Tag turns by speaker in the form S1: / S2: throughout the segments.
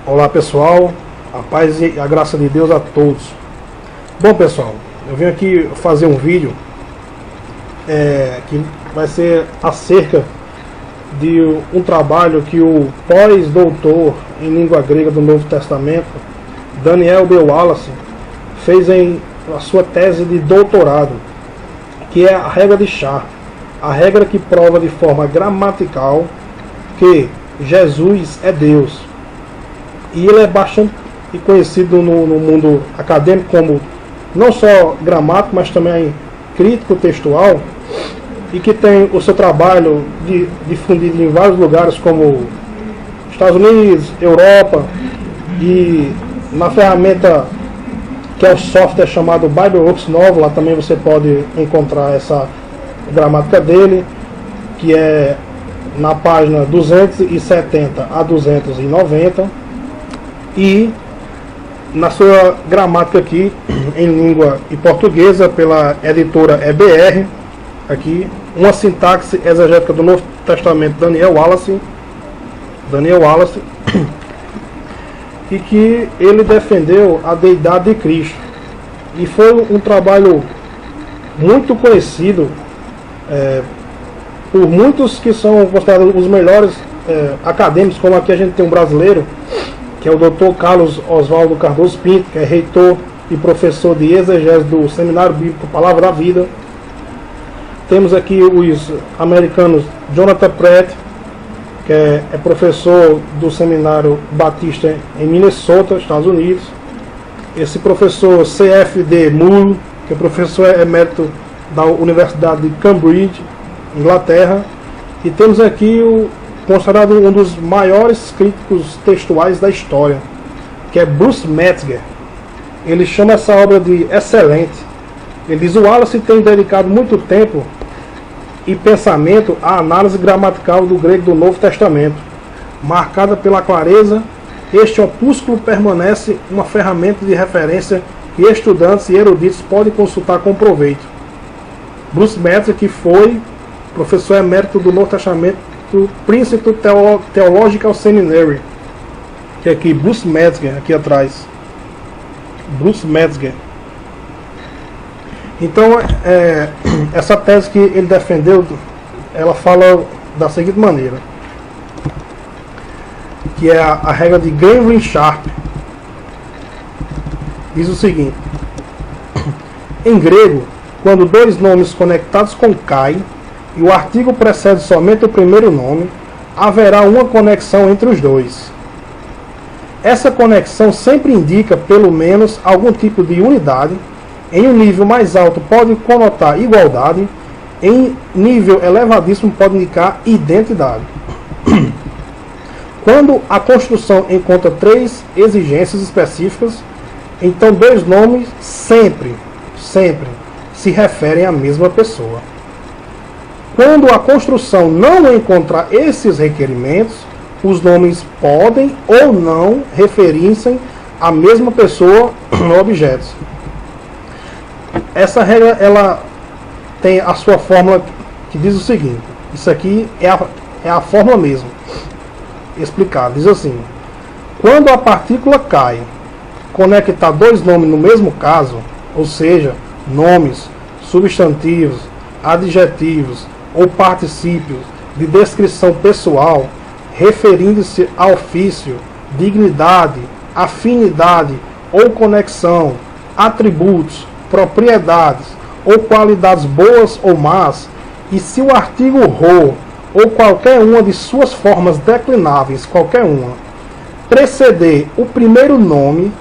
S1: Olá pessoal, a paz e a graça de Deus a todos. Bom pessoal, eu vim aqui fazer um vídeo que vai ser acerca de um trabalho que o pós-doutor em língua grega do Novo Testamento, Daniel B. Wallace, fez em a sua tese de doutorado, que é a regra de Char, a regra que prova de forma gramatical que Jesus é Deus. E ele é bastante conhecido no mundo acadêmico como não só gramático, mas também crítico textual, e que tem o seu trabalho difundido em vários lugares como Estados Unidos, Europa, e na ferramenta que é o software chamado BibleWorks Novo, lá também você pode encontrar essa gramática dele, que é na página 270 a 290, e na sua gramática aqui em língua e portuguesa pela editora EBR, aqui uma sintaxe exegética do Novo Testamento, Daniel Wallace, e que ele defendeu a deidade de Cristo, e foi um trabalho muito conhecido por muitos que são considerados os melhores acadêmicos, como aqui a gente tem um brasileiro, que é o Dr. Carlos Oswaldo Cardoso Pinto, que é reitor e professor de exegese do Seminário Bíblico Palavra da Vida. Temos aqui os americanos Jonathan Pratt, que é professor do Seminário Batista em Minnesota, Estados Unidos. Esse professor C.F.D. Moore, que é professor emérito da Universidade de Cambridge, Inglaterra. E temos aqui considerado um dos maiores críticos textuais da história, que é Bruce Metzger. Ele chama essa obra de excelente. Ele diz: o Wallace tem dedicado muito tempo e pensamento à análise gramatical do grego do Novo Testamento. Marcada pela clareza, este opúsculo permanece uma ferramenta de referência que estudantes e eruditos podem consultar com proveito. Bruce Metzger, que foi professor emérito do Novo Testamento do Princeton Theological Seminary, que é aqui, Bruce Metzger, aqui atrás. Bruce Metzger. Então, essa tese que ele defendeu, ela fala da seguinte maneira, que é a regra de Green-Sharp. Diz o seguinte: em grego, quando dois nomes conectados com Kai e o artigo precede somente o primeiro nome, haverá uma conexão entre os dois. Essa conexão sempre indica pelo menos algum tipo de unidade. Em um nível mais alto pode conotar igualdade, em nível elevadíssimo pode indicar identidade. Quando a construção encontra três exigências específicas, então dois nomes sempre se referem à mesma pessoa. Quando a construção não encontrar esses requerimentos, os nomes podem ou não referir-se à mesma pessoa ou objetos. Essa regra, ela tem a sua fórmula que diz o seguinte: isso aqui é a fórmula mesmo explicada. Diz assim: quando a partícula Kai conectar dois nomes no mesmo caso, ou seja, nomes, substantivos, adjetivos ou particípios de descrição pessoal, referindo-se a ofício, dignidade, afinidade ou conexão, atributos, propriedades ou qualidades boas ou más, e se o artigo rho ou qualquer uma de suas formas declináveis, qualquer uma, preceder o primeiro nome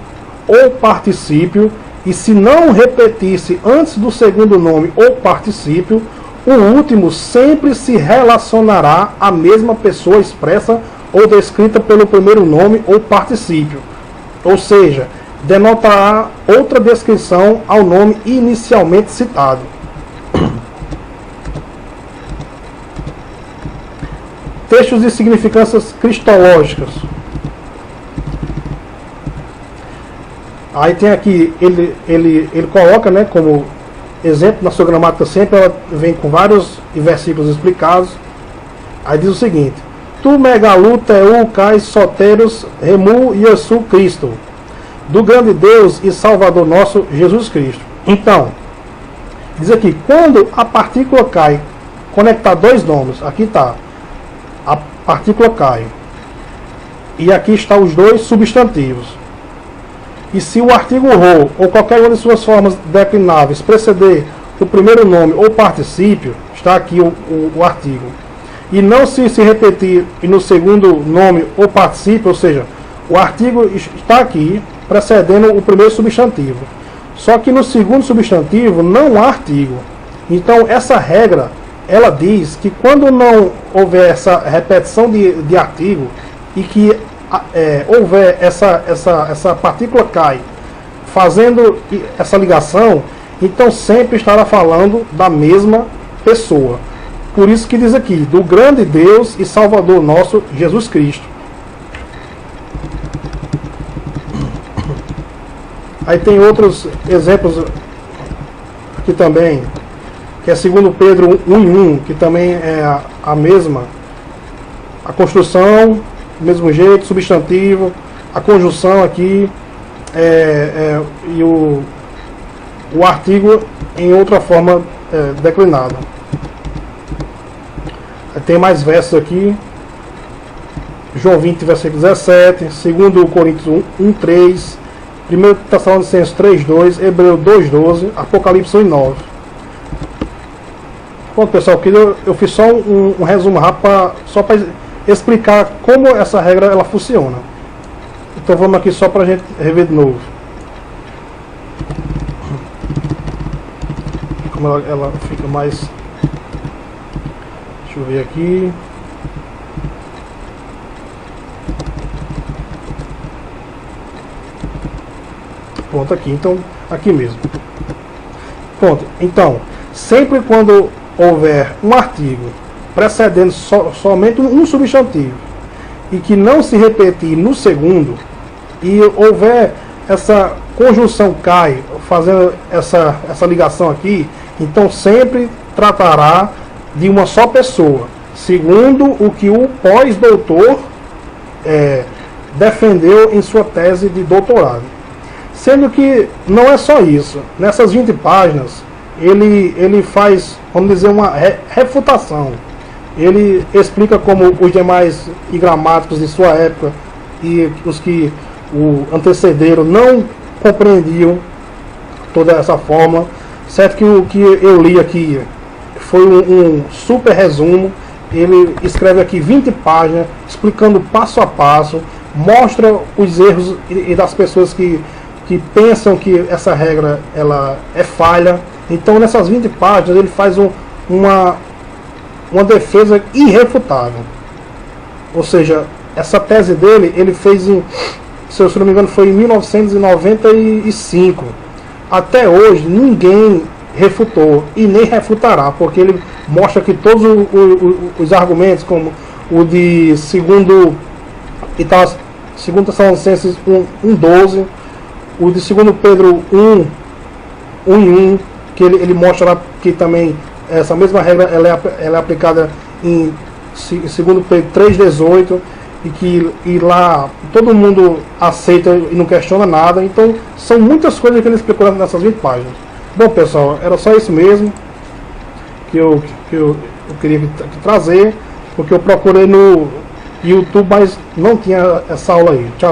S1: ou particípio, e se não repetir-se antes do segundo nome ou particípio, o último sempre se relacionará à mesma pessoa expressa ou descrita pelo primeiro nome ou particípio, ou seja, denotará outra descrição ao nome inicialmente citado. Textos de significâncias cristológicas. Aí tem aqui, ele coloca, né, como exemplo na sua gramática sempre, ela vem com vários versículos explicados. Aí diz o seguinte: Tu megalu teu cais soteros remu Iesu Cristo, do grande Deus e Salvador nosso Jesus Cristo. Então, diz aqui, quando a partícula cai, conectar dois nomes, aqui está, a partícula cai, e aqui estão os dois substantivos. E se o artigo rho, ou qualquer uma de suas formas declináveis, preceder o primeiro nome ou particípio, está aqui o artigo, e não se repetir no segundo nome ou particípio, ou seja, o artigo está aqui precedendo o primeiro substantivo. Só que no segundo substantivo não há artigo. Então essa regra, ela diz que quando não houver essa repetição de artigo e que houver essa partícula cai fazendo essa ligação, então sempre estará falando da mesma pessoa. Por isso que diz aqui, do grande Deus e Salvador nosso, Jesus Cristo. Aí tem outros exemplos aqui também, que é segundo Pedro 1:1, que também é a mesma, a construção, do mesmo jeito, substantivo, a conjunção aqui, e o artigo em outra forma declinada. Tem mais versos aqui, João 20, versículo 17, 2 Coríntios 1:3, 1 Tessalonicenses 3:2, Hebreu 2:12, Apocalipse 1:9. Bom, pessoal, eu fiz só um resumo rápido só para explicar como essa regra ela funciona. Então vamos aqui só para a gente rever de novo. Como ela fica mais... Deixa eu ver aqui. Pronto, aqui. Então, aqui mesmo. Pronto. Então, sempre quando houver um artigo precedendo somente um substantivo e que não se repetir no segundo, e houver essa conjunção cai, fazendo essa ligação aqui, então sempre tratará de uma só pessoa, segundo o que o pós-doutor defendeu em sua tese de doutorado. Sendo que não é só isso. Nessas 20 páginas, ele faz, vamos dizer, uma refutação. Ele explica como os demais gramáticos de sua época e os que o antecederam não compreendiam toda essa fórmula. Certo que o que eu li aqui foi um super resumo. Ele escreve aqui 20 páginas, explicando passo a passo, mostra os erros e das pessoas que pensam que essa regra ela é falha. Então nessas 20 páginas ele faz uma defesa irrefutável. Ou seja, essa tese dele ele fez se eu não me engano foi em 1995. Até hoje ninguém refutou e nem refutará, porque ele mostra que todos os argumentos, como o de segundo Tessalonicenses 1:12, o de 2 Pedro 1:1, que ele mostra lá que também essa mesma regra ela é aplicada em 2 Pedro 3:18, e lá todo mundo aceita e não questiona nada. Então são muitas coisas que ele explicou nessas 20 páginas. Bom, pessoal, era só isso mesmo que eu queria trazer, porque eu procurei no YouTube, mas não tinha essa aula aí. Tchau.